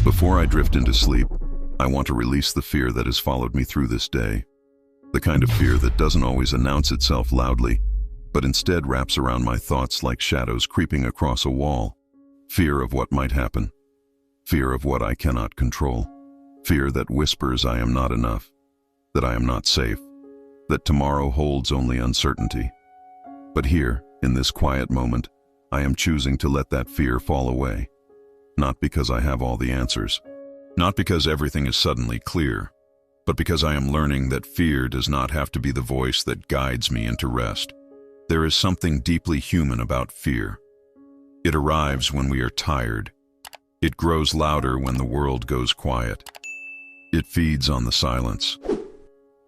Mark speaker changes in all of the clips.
Speaker 1: Before I drift into sleep, I want to release the fear that has followed me through this day. The kind of fear that doesn't always announce itself loudly, but instead wraps around my thoughts like shadows creeping across a wall. Fear of what might happen. Fear of what I cannot control. Fear that whispers I am not enough, that I am not safe, that tomorrow holds only uncertainty. But here, in this quiet moment, I am choosing to let that fear fall away. Not because I have all the answers, not because everything is suddenly clear, but because I am learning that fear does not have to be the voice that guides me into rest. There is something deeply human about fear. It arrives when we are tired. It grows louder when the world goes quiet. It feeds on the silence,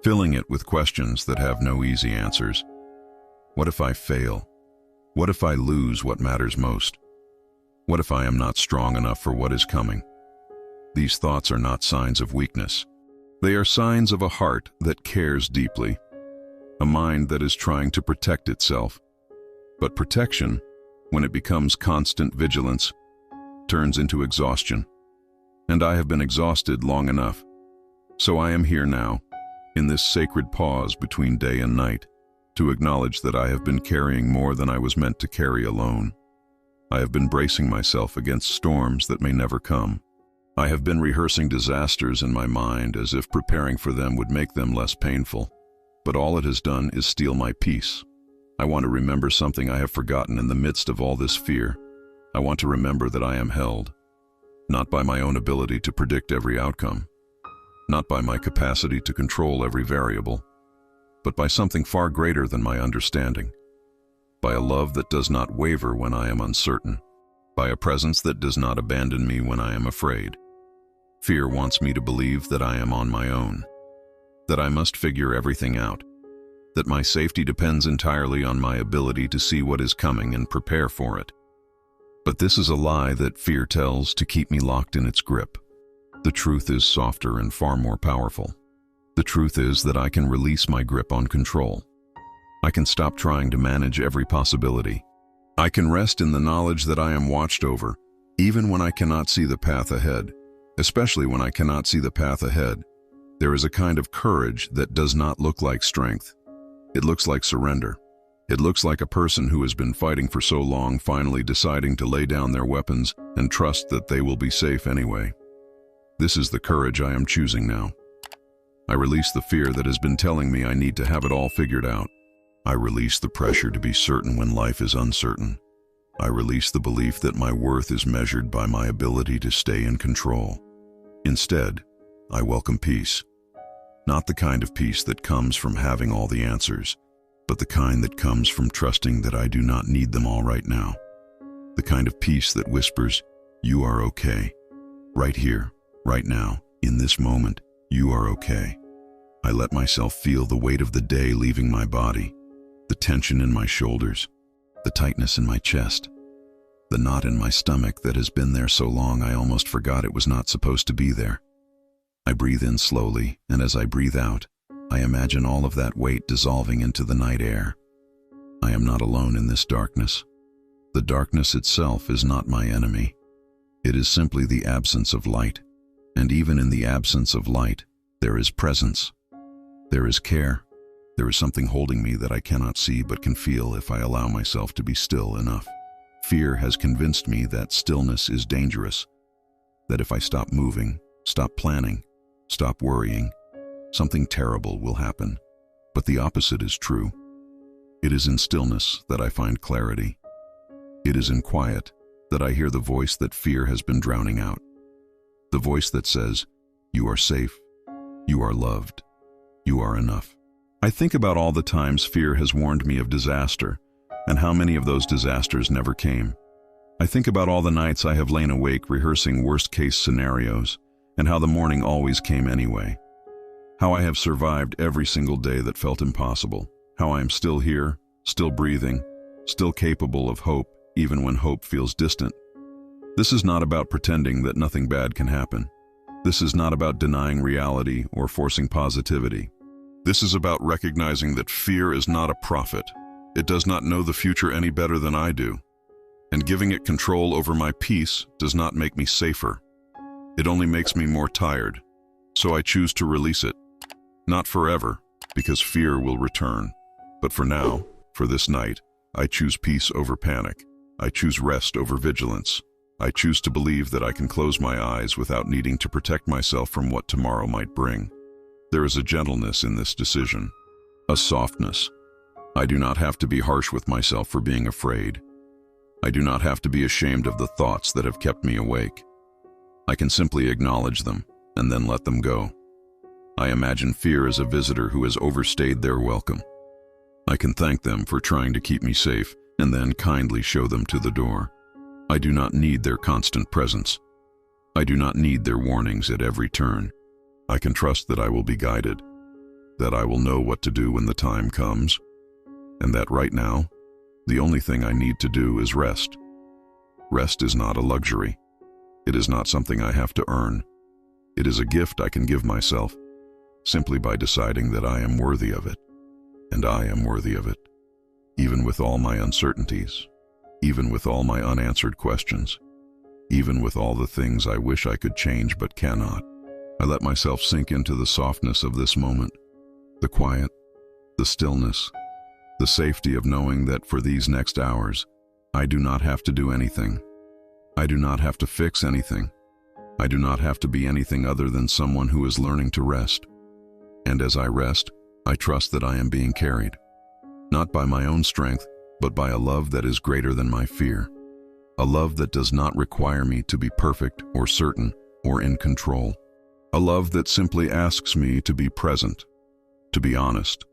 Speaker 1: filling it with questions that have no easy answers. What if I fail? What if I lose what matters most? What if I am not strong enough for what is coming? These thoughts are not signs of weakness. They are signs of a heart that cares deeply, a mind that is trying to protect itself. But protection, when it becomes constant vigilance, turns into exhaustion. And I have been exhausted long enough. So I am here now, in this sacred pause between day and night, to acknowledge that I have been carrying more than I was meant to carry alone. I have been bracing myself against storms that may never come. I have been rehearsing disasters in my mind as if preparing for them would make them less painful. But all it has done is steal my peace. I want to remember something I have forgotten in the midst of all this fear. I want to remember that I am held, not by my own ability to predict every outcome, not by my capacity to control every variable, but by something far greater than my understanding. By a love that does not waver when I am uncertain, by a presence that does not abandon me when I am afraid. Fear wants me to believe that I am on my own, that I must figure everything out, that my safety depends entirely on my ability to see what is coming and prepare for it. But this is a lie that fear tells to keep me locked in its grip. The truth is softer and far more powerful. The truth is that I can release my grip on control. I can stop trying to manage every possibility. I can rest in the knowledge that I am watched over, even when I cannot see the path ahead. Especially when I cannot see the path ahead, there is a kind of courage that does not look like strength. It looks like surrender. It looks like a person who has been fighting for so long finally deciding to lay down their weapons and trust that they will be safe anyway. This is the courage I am choosing now. I release the fear that has been telling me I need to have it all figured out. I release the pressure to be certain when life is uncertain. I release the belief that my worth is measured by my ability to stay in control. Instead, I welcome peace. Not the kind of peace that comes from having all the answers, but the kind that comes from trusting that I do not need them all right now. The kind of peace that whispers, "You are okay. Right here, right now, in this moment, you are okay." I let myself feel the weight of the day leaving my body, the tension in my shoulders, the tightness in my chest, the knot in my stomach that has been there so long I almost forgot it was not supposed to be there. I breathe in slowly, and as I breathe out, I imagine all of that weight dissolving into the night air. I am not alone in this darkness. The darkness itself is not my enemy. It is simply the absence of light. And even in the absence of light, there is presence. There is care. There is something holding me that I cannot see but can feel if I allow myself to be still enough. Fear has convinced me that stillness is dangerous, that if I stop moving, stop planning, stop worrying, something terrible will happen. But the opposite is true. It is in stillness that I find clarity. It is in quiet that I hear the voice that fear has been drowning out. The voice that says, "You are safe, you are loved, you are enough." I think about all the times fear has warned me of disaster, and how many of those disasters never came. I think about all the nights I have lain awake rehearsing worst-case scenarios, and how the morning always came anyway. How I have survived every single day that felt impossible. How I am still here, still breathing, still capable of hope, even when hope feels distant. This is not about pretending that nothing bad can happen. This is not about denying reality or forcing positivity. This is about recognizing that fear is not a prophet. It does not know the future any better than I do. And giving it control over my peace does not make me safer. It only makes me more tired, so I choose to release it. Not forever, because fear will return. But for now, for this night, I choose peace over panic. I choose rest over vigilance. I choose to believe that I can close my eyes without needing to protect myself from what tomorrow might bring. There is a gentleness in this decision, a softness. I do not have to be harsh with myself for being afraid. I do not have to be ashamed of the thoughts that have kept me awake. I can simply acknowledge them and then let them go. I imagine fear as a visitor who has overstayed their welcome. I can thank them for trying to keep me safe and then kindly show them to the door. I do not need their constant presence. I do not need their warnings at every turn. I can trust that I will be guided, that I will know what to do when the time comes, and that right now, the only thing I need to do is rest. Rest is not a luxury. It is not something I have to earn. It is a gift I can give myself, simply by deciding that I am worthy of it, and I am worthy of it, even with all my uncertainties, even with all my unanswered questions, even with all the things I wish I could change but cannot. I let myself sink into the softness of this moment, the quiet, the stillness, the safety of knowing that for these next hours, I do not have to do anything. I do not have to fix anything. I do not have to be anything other than someone who is learning to rest. And as I rest, I trust that I am being carried, not by my own strength, but by a love that is greater than my fear. A love that does not require me to be perfect or certain or in control. A love that simply asks me to be present, to be honest,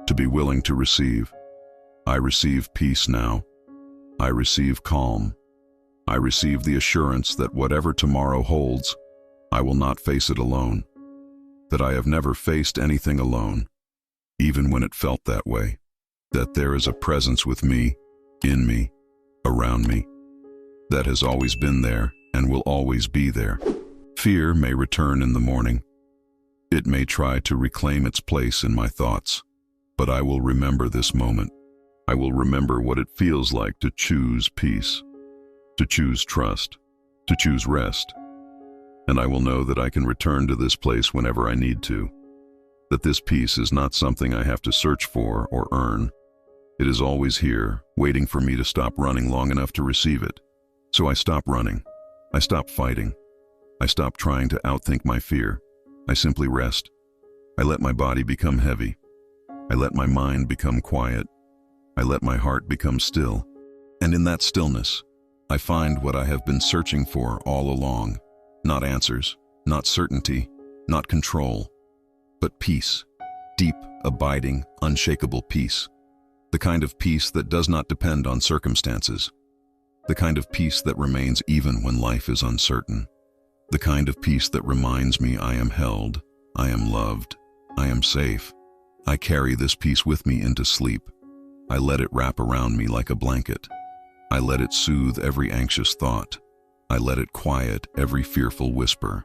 Speaker 1: to be willing to receive. I receive peace now. I receive calm. I receive the assurance that whatever tomorrow holds, I will not face it alone. That I have never faced anything alone, even when it felt that way. That there is a presence with me, in me, around me, that has always been there and will always be there. Fear may return in the morning. It may try to reclaim its place in my thoughts, but I will remember this moment. I will remember what it feels like to choose peace, to choose trust, to choose rest. And I will know that I can return to this place whenever I need to. That this peace is not something I have to search for or earn. It is always here, waiting for me to stop running long enough to receive it. So I stop running. I stop fighting. I stop trying to outthink my fear. I simply rest. I let my body become heavy. I let my mind become quiet. I let my heart become still. And in that stillness, I find what I have been searching for all along. Not answers, not certainty, not control, but peace. Deep, abiding, unshakable peace. The kind of peace that does not depend on circumstances. The kind of peace that remains even when life is uncertain. The kind of peace that reminds me I am held, I am loved, I am safe. I carry this peace with me into sleep. I let it wrap around me like a blanket. I let it soothe every anxious thought. I let it quiet every fearful whisper.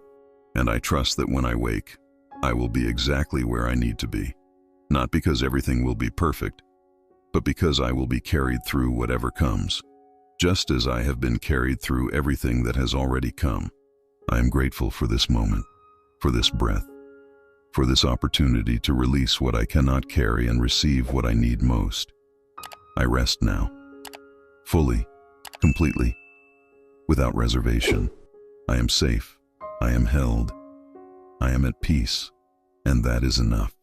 Speaker 1: And I trust that when I wake, I will be exactly where I need to be. Not because everything will be perfect, but because I will be carried through whatever comes. Just as I have been carried through everything that has already come. I am grateful for this moment, for this breath, for this opportunity to release what I cannot carry and receive what I need most. I rest now, fully, completely, without reservation. I am safe, I am held, I am at peace, and that is enough.